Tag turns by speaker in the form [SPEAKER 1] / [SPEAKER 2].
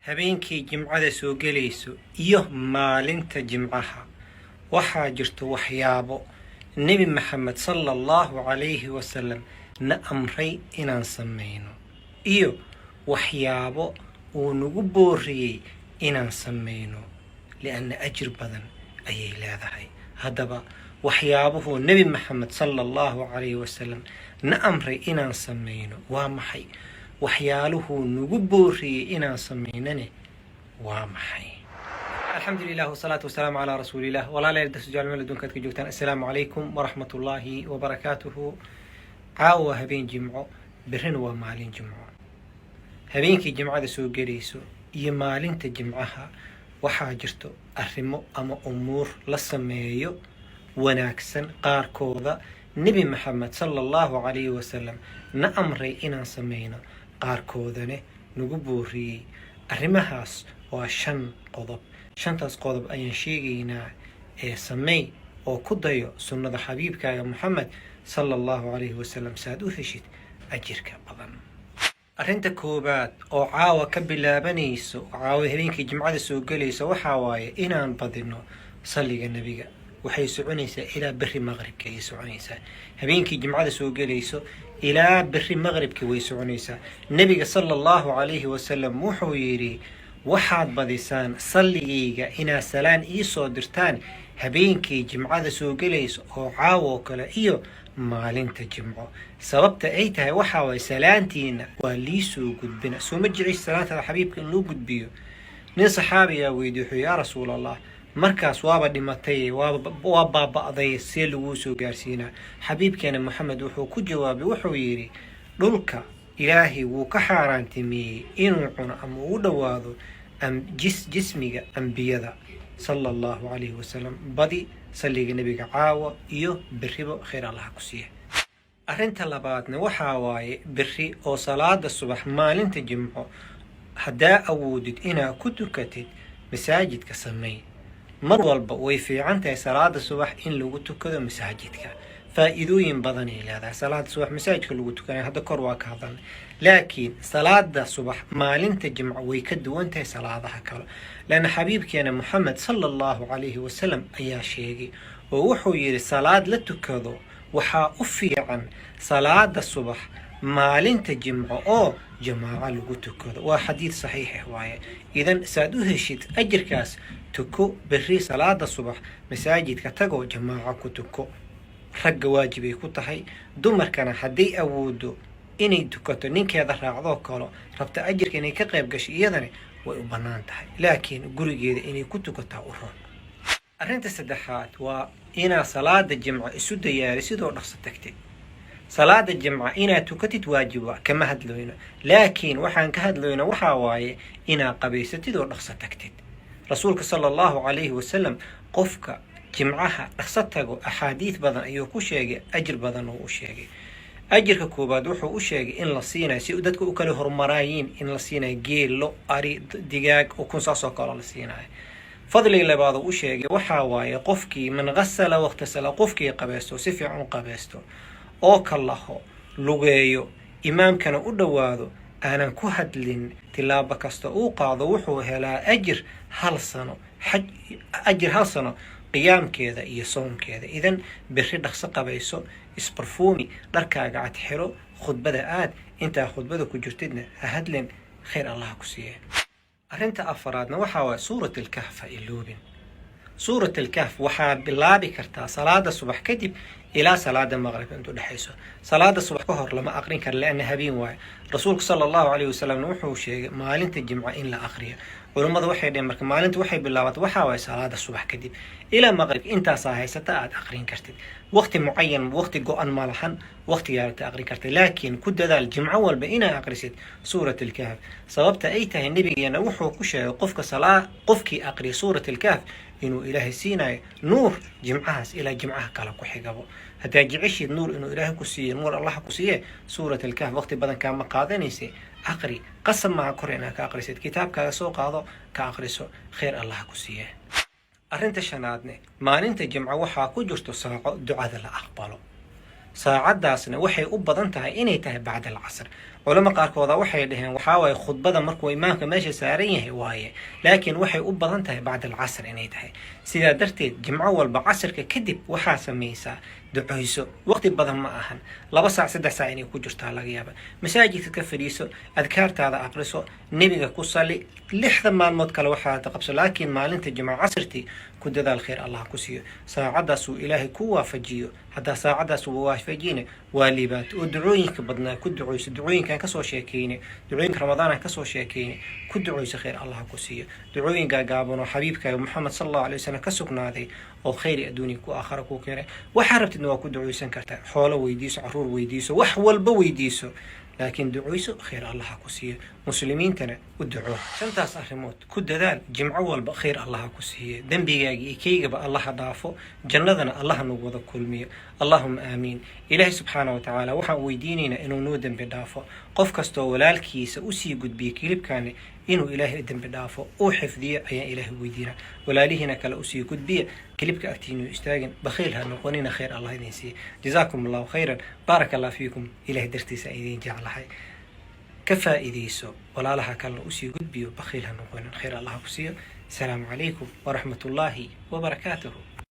[SPEAKER 1] habeenkii jimcada soo gelayso iyo maalinta jimcaha waxaa jirto waxyaabo nebi maxamed sallallahu calayhi wasallam na amray inaan samayno iyo waxyaabo uu nagu booriyey inaan samayno lianna ajir badan ayay leedahay. haddaba waxyaabuhu nebi maxamed sallallahu calayhi wasallam na amray inaan samayno waa maxay? waxyaaluhu nagu booriyey inaan samaynane waa maxay? alxamdulilah wasalaatu wasalaamu calaa rasuulilah. walaalayaal dasujaal meel adduunkaad ka joogtaan, assalaamu calaykum waraxmatullaahi wabarakaatuhu. caawa habeen jimco, berrina waa maalin jimco. habeenkii jimcada soo gelayso iyo maalinta jimcaha waxaa jirto arrimo ama umuur la sameeyo wanaagsan qaarkooda nebi maxamed sallallahu calayhi wasallam na amray inaan samayno, qaarkoodane nagu booriyey. arrimahaas waa 5 qodob. 5taas qodob ayaan sheegaynaa ee sameey oo ku dayo sunnada xabiibkaaga Muhammad sallallahu calayhi wasallam saad u heshid ajirka badan. arrinta koobaad oo caawa ka bilaabanayso, caawa habeenkii jimcada soo gelayso, waxaa waaye inaan badino salliga nebiga. waxay soconaysaa ilaa berri maqribka ay soconaysaa. habeenkii jimcada soo gelayso ilaa berri maqribka way soconaysaa. nebiga sallallahu calayhi wasallam wuxuu yidhi, waxaad badisaan salligayga inaad salaan ii soo dirtaan habeenkii jimcada soo gelayso oo caawo kale iyo maalinta jimco. sababta ay tahay waxaa waay salaantiina waa lii soo gudbina. soo ma jeceysa salaantada xabiibka in loo gudbiyo? nin saxaabiyaa weydiye wuxuu, yaa rasuul allah, markaas waaba dhimatay, waa baaba'day, see laguu soo gaarsiinaa? xabiibkeena maxamed wuxuu ku jawaabay, wuxuu yidhi, dhulka ilaahay wuu ka xaaraantimeeyey inuu cuno ama uu dhowaado jismiga ambiyada sallallahu calayhi wasallam. badi salliga nebiga caawa iyo berriba khayr allaha ku siiya. arrinta labaadna waxaa waaye berri oo salaada subax maalinta jimco haddaa awoodid inaad ku tukatid masaajidka sameey. mar walba way fiican tahay salaada subax in lagu tukado masaajidka. faa'iidooyin badan ay leedahay salaada subax masaajidka lagu tukanayo, hadda kor waa ka hadalnay. laakiin salaada subax maalinta jimco way ka duwan tahay salaadaha kale, laana xabiibkeena Muhammad sallallahu calayhi wasallam ayaa sheegay oo wuxuu yidhi, salaad la tukado waxaa u fiican salaada subax maalinta jimco oo jamaaco lagu tukado. waa xadiid saxiix ah waaye. idan saad u heshid ajirkaas, tuko berri salaada subax masaajidka tago jamaaco ku tuko. ragga waajibay ku tahay, dumarkana hadday awoodo inay tukato ninkeeda raacdoo kalo rabta ajirka inay ka qayb gasho iyadana way u bannaan tahay, laakiin gurigeeda inay ku tukataa u roon. arrinta saddexaad waa inaad salaada jimco isu diyaarisid oo dhaqso tagtid. salaada jimca inaad tukatid waajib waa, kama hadlayno, laakiin waxaan ka hadlayno waxaa waaye inaad qabaysatid oo dhaqso tagtid. rasuulka sallallahu calayhi wasallam qofka jimcaha dhaqso tago axaadiid badan ayuu ku sheegay, ajir badan oo u sheegay. ajirka koobaad wuxuu u sheegay in la siinayo si dadka u kala hormaraayiin, in la siinayo geel, lo, ari, digaag, ukun, saasoo kale la siinayo. fadliga labaad u sheegay waxaa waaye qofkii man ghasala waqtasala, qofkii qabaysto si fiican u qabaysto oo kalaho lugeeyo imaamkana u dhowaado aanan ku hadlin tilaabo kasta uu qaado wuxuu helaa ajir 1 sano, ajir 1 sano qiyaamkeeda iyo soonkeeda. idan berri dhaqso qabayso, isbarfuumi, dharkaaga cad xiro, khudbada aad, intaa khudbada ku jirtidna ha hadlin, khayr allah ku siiye. arrinta afaraadna waxaa waaye suurat alkahf ha iloobin. suurat alkahf waxaa bilaabi kartaa salaada subax kadib ilaa salaada maqrib intuu dhexayso. salaada subax ka hor lama aqrin karo laana habeen waaye. rasuulka sallallahu calayhi wasallam wuxuu sheegay maalinta jimco in la aqriyo. culummadu waxay dhaheen marka maalinta waxay bilaabatay waxaa waaye salaada subax kadib ilaa maqrib, intaasaa haysata aad aqrin kartid. waqti mucayan, waqti go-an ma lahan, waqti yaarta aqrin kartid, laakiin ku dadaal jimco walba inaad aqrisid suurat alkahf. sababta ay tahay nebigeena wuxuu ku sheegay qofkii aqriya suurat alkahf inuu ilaahay siinayo nuur jimcahaas ilaa jimcaha kale ku xigabo. haddaa jeceshid nuur inuu ilaahay ku siiye, nuur allah ku siiye, suurat alkahf waqti badan kaama qaadanaysa, aqri. qasab maaha kor inaad ka aqrisid, kitaabkaaga soo qaado ka aqriso, khayr allah ku siiye. arrinta shanaadne, maalinta jimco waxaa ku jirto saaco ducada la aqbalo. saacadaasna waxay u badan tahay inay tahay bacda alcasr. culamo qaarkooda waxay dhaheen waxaa waaye khudbada markuu imaamka meesha saaran yahay waaye, laakiin waxay u badan tahay bacda alcasr inay tahay. sidaa darteed jimco walba casirka kadib waxaa samaysaa ducayso. waqti badan ma ahan, 2 saac 3 saac inay ku jirtaa laga yaaba. masaajidka ka fadhiiso, adkaartaada aqriso, nebiga ku sali, 6 maalmood kale waxaa qabso. laakiin maalinta jimco casirtii ku dadaal, khayr allah ku siiyo. saacadaas uu ilaahay ku waafajiyo, haddaa saacadaas uu waafajiyna waa liibaat. oo ducooyinka badnaa ku ducayso, ducooyinkan kasoo sheekeyne, ducooyinka ramadaan kasoo sheekeyne, ku ducayso, khayr allah ku siiyo. ducooyin gaagaaban oo xabiibkaaga Muhammad sallallahu alayhi wasallam ka sugnaaday oo khayr adduunyo ku aakhira ku keenay. waxaa rabtidna waa ku ducaysan kartaa, xoolo weydiiso, caruur weydiiso, wax walba weydiiso, laakiin ducayso, khayr allah ku siiyo. muslimiintana u duco. 5taas arrimood ku dadaal, jimco walba khayr allah ku siiyo. dembigaaga iyo kaygaba allah dhaafo, jannadana allah nagu wada kulmiyo. allahumma aamiin. ilaahay subxaanahu wa tacaala waxaan weydiinaynaa inuu noo dembi dhaafo. qof kastoo walaalkiisa usii gudbiya kilibkaani inuu ilaahay dembi dhaafo uu xifdiyo ayaan ilaahay weydiinaa. walaalihiina kale usii gudbiya, kilibka agtiinu istaagin, bakhiil ha noqonina, khayr allah idin siiya. jazaakum allahu khayran, baaraka allah fiikum. ilaahay dartiisa idin jeclahay. ka faa'iidayso, walaalaha kalena usii gudbiyo, bakhiil ha noqonin, khayr allah ku siiyo. asalaamu calaykum waraxmatullaahi wabarakaatuhu.